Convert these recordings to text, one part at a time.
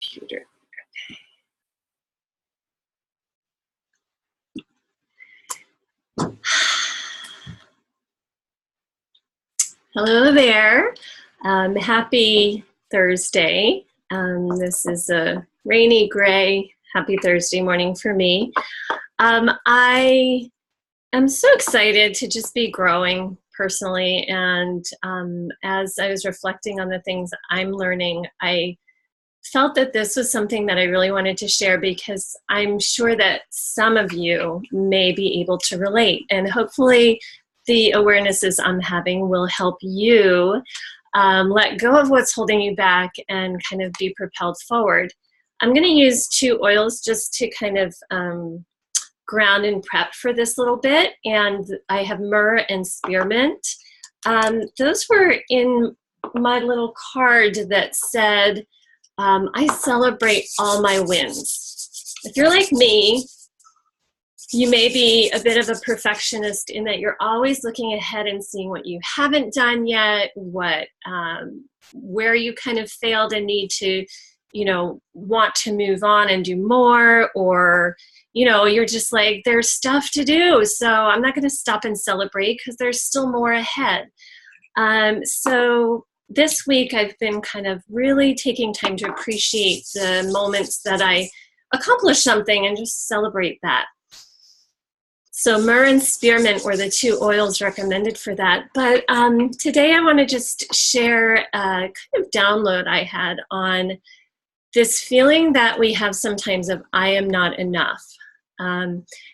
computer. Hello there. Happy Thursday. This is a rainy, gray, happy Thursday morning for me. I am so excited to just be growing personally, and as I was reflecting on the things I'm learning, I felt that this was something that I really wanted to share because I'm sure that some of you may be able to relate, and hopefully the awarenesses I'm having will help you let go of what's holding you back and kind of be propelled forward. I'm going to use 2 oils just to kind of ground and prep for this little bit, and I have myrrh and spearmint. Those were in my little card that said, I celebrate all my wins. If you're like me, you may be a bit of a perfectionist in that you're always looking ahead and seeing what you haven't done yet, where you kind of failed and need to, want to move on and do more, or, you're just like, there's stuff to do, so I'm not going to stop and celebrate because there's still more ahead. So this week I've been kind of really taking time to appreciate the moments that I accomplished something and just celebrate that. So myrrh and spearmint were the 2 oils recommended for that. But today I want to just share a kind of download I had on this feeling that we have sometimes of I am not enough.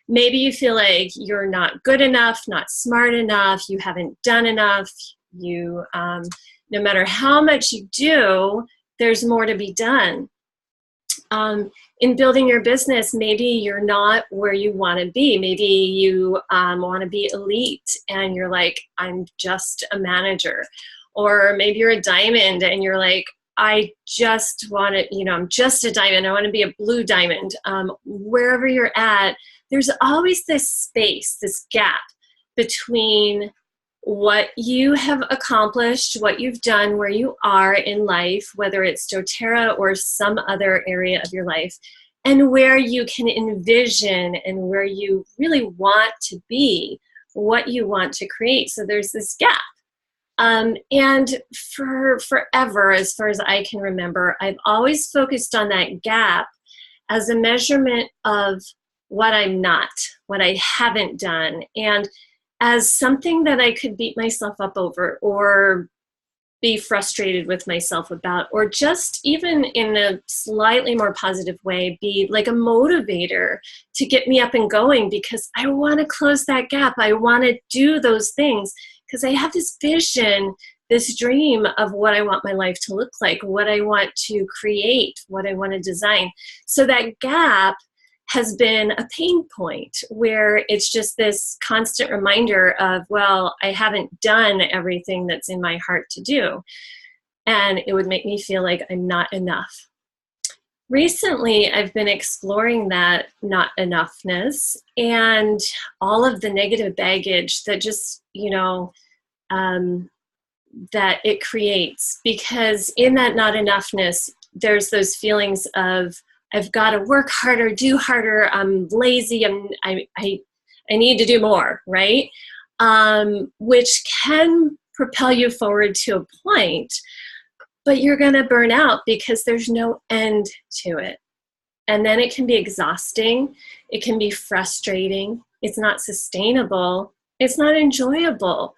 Maybe you feel like you're not good enough, not smart enough, you haven't done enough, no matter how much you do, there's more to be done. In building your business, maybe you're not where you want to be. Maybe you want to be elite and you're like, I'm just a manager. Or maybe you're a diamond and you're like, I just want to, I'm just a diamond. I want to be a blue diamond. Wherever you're at, there's always this space, this gap between what you have accomplished, what you've done, where you are in life, whether it's doTERRA or some other area of your life, and where you can envision and where you really want to be, what you want to create. So there's this gap. And for forever, as far as I can remember, I've always focused on that gap as a measurement of what I'm not, what I haven't done, and as something that I could beat myself up over or be frustrated with myself about, or just even in a slightly more positive way, be like a motivator to get me up and going because I want to close that gap. I want to do those things because I have this vision, this dream of what I want my life to look like, what I want to create, what I want to design. So that gap has been a pain point where it's just this constant reminder of, well, I haven't done everything that's in my heart to do. And it would make me feel like I'm not enough. Recently, I've been exploring that not enoughness and all of the negative baggage that just, that it creates. Because in that not enoughness, there's those feelings of, I've got to work harder, do harder, I'm lazy, I need to do more, right? Which can propel you forward to a point, but you're going to burn out because there's no end to it. And then it can be exhausting, it can be frustrating, it's not sustainable, it's not enjoyable.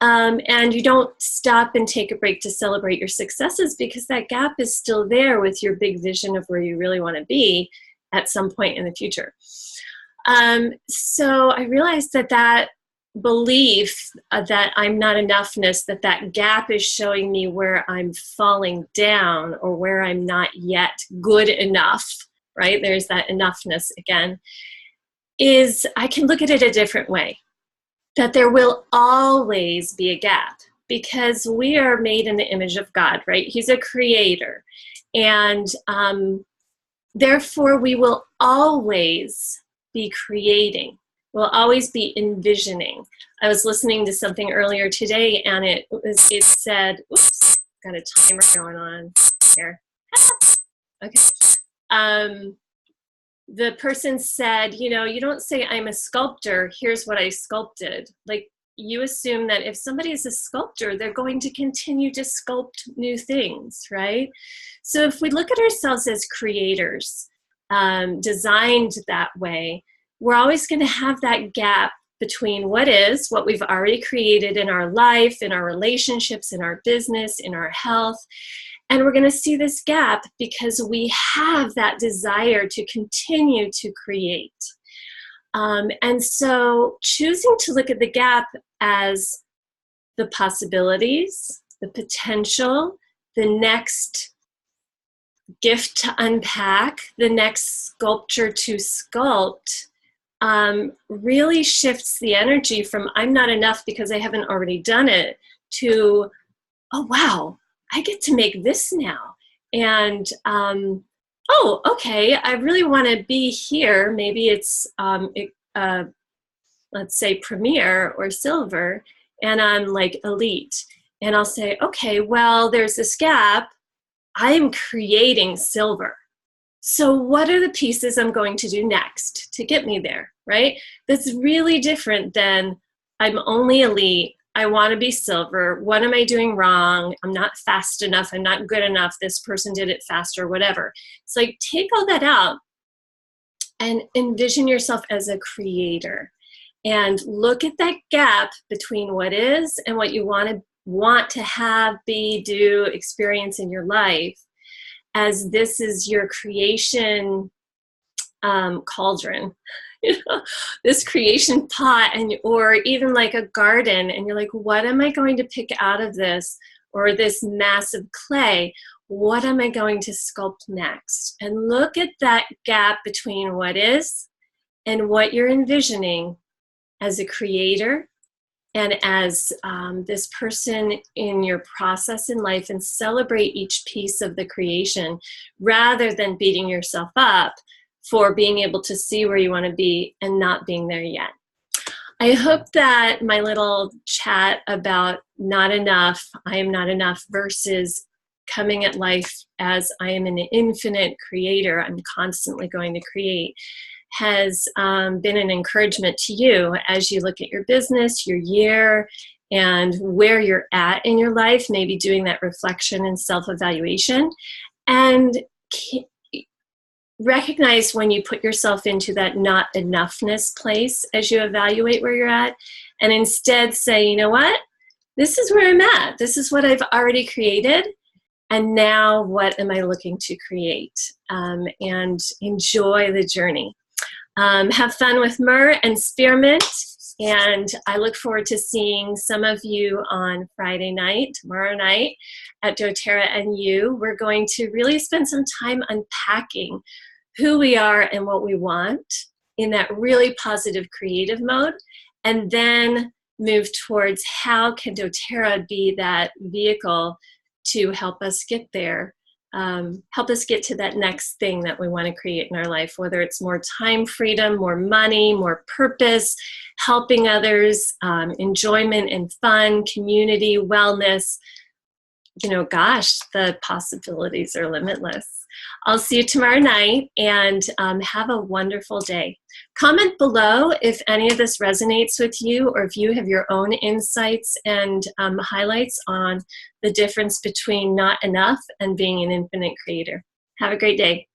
And you don't stop and take a break to celebrate your successes because that gap is still there with your big vision of where you really want to be at some point in the future. So I realized that belief that I'm not enoughness, that gap is showing me where I'm falling down or where I'm not yet good enough, right? There's that enoughness again, is I can look at it a different way. That there will always be a gap because we are made in the image of God, right? He's a creator. And therefore, we will always be creating. We'll always be envisioning. I was listening to something earlier today and it said, oops, got a timer going on here. Okay. The person said, you know, you don't say I'm a sculptor, here's what I sculpted. Like, you assume that if somebody is a sculptor, they're going to continue to sculpt new things, right? So if we look at ourselves as creators, designed that way, we're always going to have that gap between what we've already created in our life, in our relationships, in our business, in our health. And we're going to see this gap because we have that desire to continue to create. And so choosing to look at the gap as the possibilities, the potential, the next gift to unpack, the next sculpture to sculpt, really shifts the energy from I'm not enough because I haven't already done it to, oh, wow, I get to make this now. And, oh, okay, I really want to be here. Maybe it's, let's say, premier or silver, and I'm like elite. And I'll say, okay, well, there's this gap. I'm creating silver. So what are the pieces I'm going to do next to get me there, right? That's really different than I'm only elite. I want to be silver. What am I doing wrong? I'm not fast enough. I'm not good enough. This person did it faster, whatever. It's like, take all that out and envision yourself as a creator and look at that gap between what is and what you want to have, be, do, experience in your life, as this is your creation cauldron, you know, this creation pot, and or even like a garden, and you're like, what am I going to pick out of this, or this massive clay? What am I going to sculpt next? And look at that gap between what is and what you're envisioning as a creator and as this person in your process in life, and celebrate each piece of the creation rather than beating yourself up for being able to see where you want to be and not being there yet. I hope that my little chat about not enough, I am not enough, versus coming at life as I am an infinite creator, I'm constantly going to create, has been an encouragement to you as you look at your business, your year, and where you're at in your life, maybe doing that reflection and self-evaluation. And recognize when you put yourself into that not enoughness place as you evaluate where you're at, and instead say, you know what? This is where I'm at. This is what I've already created. And now what am I looking to create? And enjoy the journey. Have fun with myrrh and spearmint, and I look forward to seeing some of you on Friday night, tomorrow night, at doTERRA and you. We're going to really spend some time unpacking who we are and what we want in that really positive creative mode, and then move towards how can doTERRA be that vehicle to help us get there. Help us get to that next thing that we want to create in our life, whether it's more time freedom, more money, more purpose, helping others, enjoyment and fun, community, wellness. You know, gosh, the possibilities are limitless. I'll see you tomorrow night, and have a wonderful day. Comment below if any of this resonates with you, or if you have your own insights and highlights on the difference between not enough and being an infinite creator. Have a great day.